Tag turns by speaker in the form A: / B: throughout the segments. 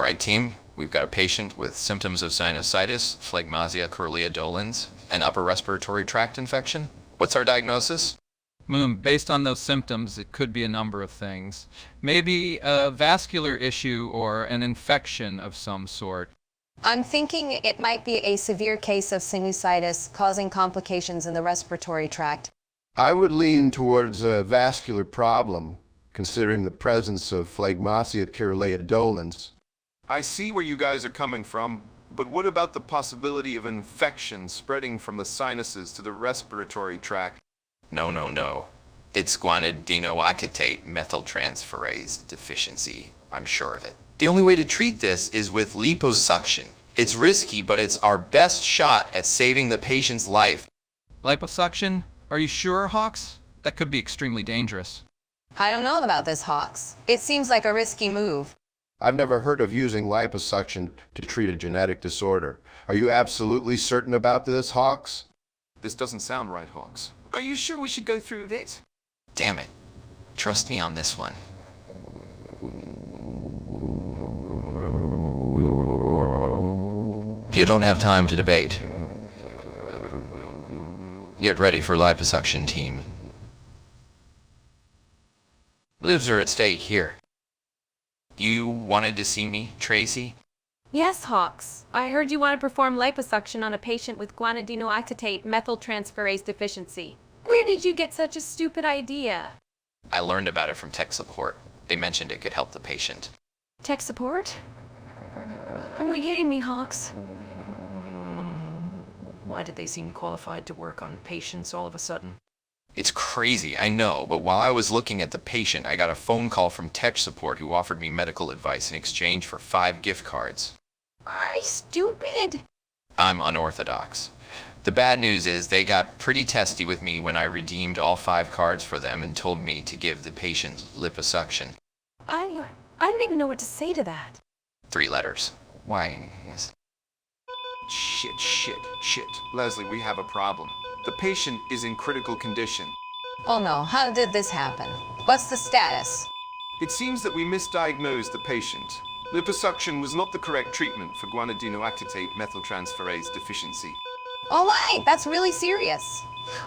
A: right, team. We've got a patient with symptoms of sinusitis, phlegmasia dolens, and upper respiratory tract infection. What's our diagnosis?
B: Based on those symptoms, it could be a number of things. Maybe a vascular issue or an infection of some sort.
C: I'm thinking it might be a severe case of sinusitis causing complications in the respiratory tract.
D: I would lean towards a vascular problem, considering the presence of phlegmasia dolens.
E: I see where you guys are coming from, but what about the possibility of infection spreading from the sinuses to the respiratory tract?
A: No. It's guanidinoacetate methyltransferase deficiency. I'm sure of it. The only way to treat this is with liposuction. It's risky, but it's our best shot at saving the patient's life.
B: Liposuction? Are you sure, Hawks? That could be extremely dangerous.
C: I don't know about this, Hawks. It seems like a risky move.
D: I've never heard of using liposuction to treat a genetic disorder. Are you absolutely certain about this, Hawks?
E: This doesn't sound right, Hawks. Are you sure we should go through this?
A: Damn it. Trust me on this one. You don't have time to debate. Get ready for liposuction, team. Lives are at stake here. You wanted to see me, Tracy?
F: Yes, Hawks. I heard you want to perform liposuction on a patient with guanidinoacetate methyltransferase deficiency. Where did you get such a stupid idea?
A: I learned about it from tech support. They mentioned it could help the patient.
F: Tech support? Are you kidding me, Hawks?
G: Why did they seem qualified to work on patients all of a sudden?
A: It's crazy, I know, but while I was looking at the patient, I got a phone call from tech support who offered me medical advice in exchange for 5 gift cards.
F: Are you stupid?
A: I'm unorthodox. The bad news is they got pretty testy with me when I redeemed all 5 cards for them and told me to give the patient liposuction.
F: I don't even know what to say to that.
A: 3 letters. Why? Yes.
E: Shit. Leslie, we have a problem. The patient is in critical condition.
C: Oh no, how did this happen? What's the status?
E: It seems that we misdiagnosed the patient. Liposuction was not the correct treatment for guanidinoacetate methyltransferase deficiency.
C: All right, that's really serious.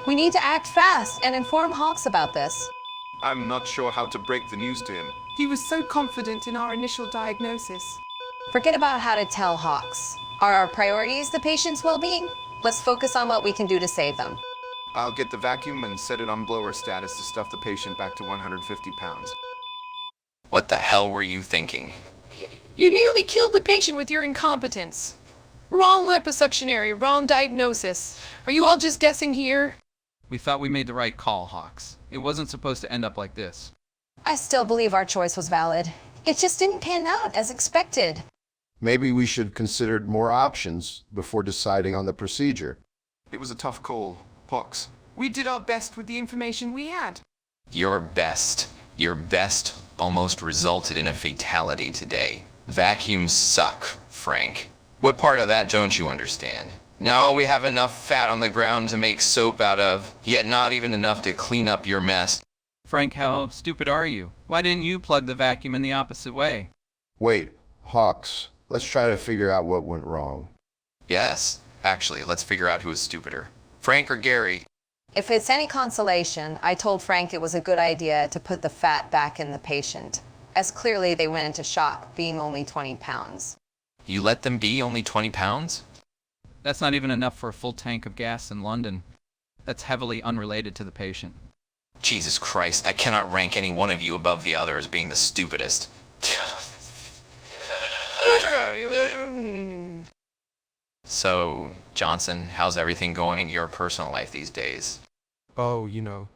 C: We need to act fast and inform Hawks about this.
E: I'm not sure how to break the news to him.
H: He was so confident in our initial diagnosis.
C: Forget about how to tell Hawks. Are our priorities the patient's well-being? Let's focus on what we can do to save them.
E: I'll get the vacuum and set it on blower status to stuff the patient back to 150 pounds.
A: What the hell were you thinking?
H: You nearly killed the patient with your incompetence. Wrong liposuction area, wrong diagnosis. Are you all just guessing here?
B: We thought we made the right call, Hawks. It wasn't supposed to end up like this.
C: I still believe our choice was valid. It just didn't pan out as expected.
D: Maybe we should consider more options before deciding on the procedure.
E: It was a tough call, Hawks.
H: We did our best with the information we had.
A: Your best almost resulted in a fatality today. Vacuums suck, Frank. What part of that don't you understand? No, we have enough fat on the ground to make soap out of, yet not even enough to clean up your mess.
B: Frank, how stupid are you? Why didn't you plug the vacuum in the opposite way?
D: Wait, Hawks, let's try to figure out what went wrong.
A: Yes, actually, let's figure out who is stupider. Frank or Gary?
C: If it's any consolation, I told Frank it was a good idea to put the fat back in the patient, as clearly they went into shock, being only 20 pounds.
A: You let them be only 20 pounds?
B: That's not even enough for a full tank of gas in London. That's heavily unrelated to the patient.
A: Jesus Christ, I cannot rank any one of you above the other as being the stupidest. So, Johnson, how's everything going in your personal life these days?
I: Oh,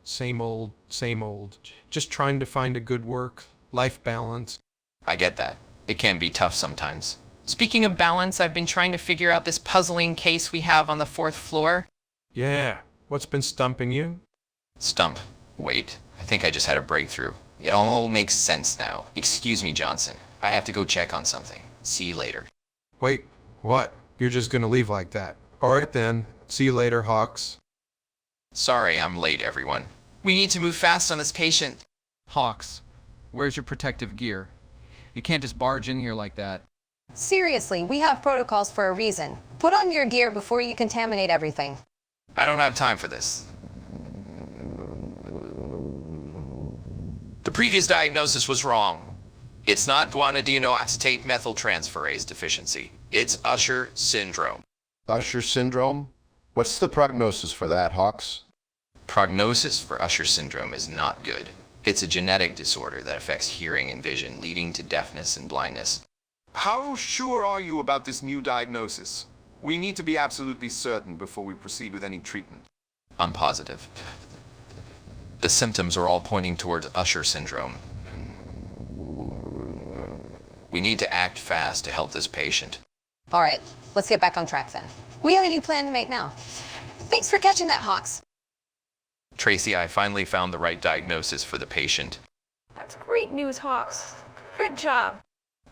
I: same old, same old. Just trying to find a good work-life balance.
A: I get that. It can be tough sometimes.
H: Speaking of balance, I've been trying to figure out this puzzling case we have on the 4th floor.
I: Yeah, what's been stumping you?
A: Stump. Wait, I think I just had a breakthrough. It all makes sense now. Excuse me, Johnson. I have to go check on something. See you later.
I: Wait, what? You're just gonna leave like that. Alright then, see you later, Hawks.
A: Sorry I'm late, everyone. We need to move fast on this patient.
B: Hawks, where's your protective gear? You can't just barge in here like that.
C: Seriously, we have protocols for a reason. Put on your gear before you contaminate everything.
A: I don't have time for this. The previous diagnosis was wrong. It's not guanidinoacetate methyltransferase deficiency. It's Usher syndrome.
D: Usher syndrome? What's the prognosis for that, Hawks?
A: Prognosis for Usher syndrome is not good. It's a genetic disorder that affects hearing and vision, leading to deafness and blindness.
E: How sure are you about this new diagnosis? We need to be absolutely certain before we proceed with any treatment.
A: I'm positive. The symptoms are all pointing towards Usher syndrome. We need to act fast to help this patient.
C: All right, let's get back on track then. We have a new plan to make now. Thanks for catching that, Hawks.
A: Tracy, I finally found the right diagnosis for the patient.
F: That's great news, Hawks. Good job.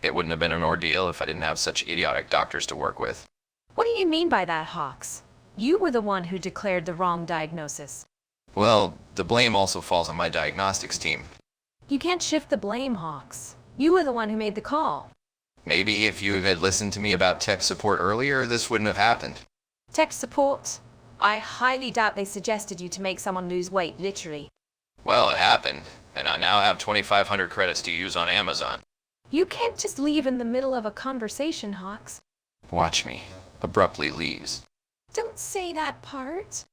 A: It wouldn't have been an ordeal if I didn't have such idiotic doctors to work with.
F: What do you mean by that, Hawks? You were the one who declared the wrong diagnosis.
A: Well, the blame also falls on my diagnostics team.
F: You can't shift the blame, Hawks. You were the one who made the call.
A: Maybe if you had listened to me about tech support earlier, this wouldn't have happened.
F: Tech support? I highly doubt they suggested you to make someone lose weight, literally.
A: Well, it happened, and I now have 2,500 credits to use on Amazon.
F: You can't just leave in the middle of a conversation, Hawks.
A: Watch me. Abruptly leaves.
F: Don't say that part.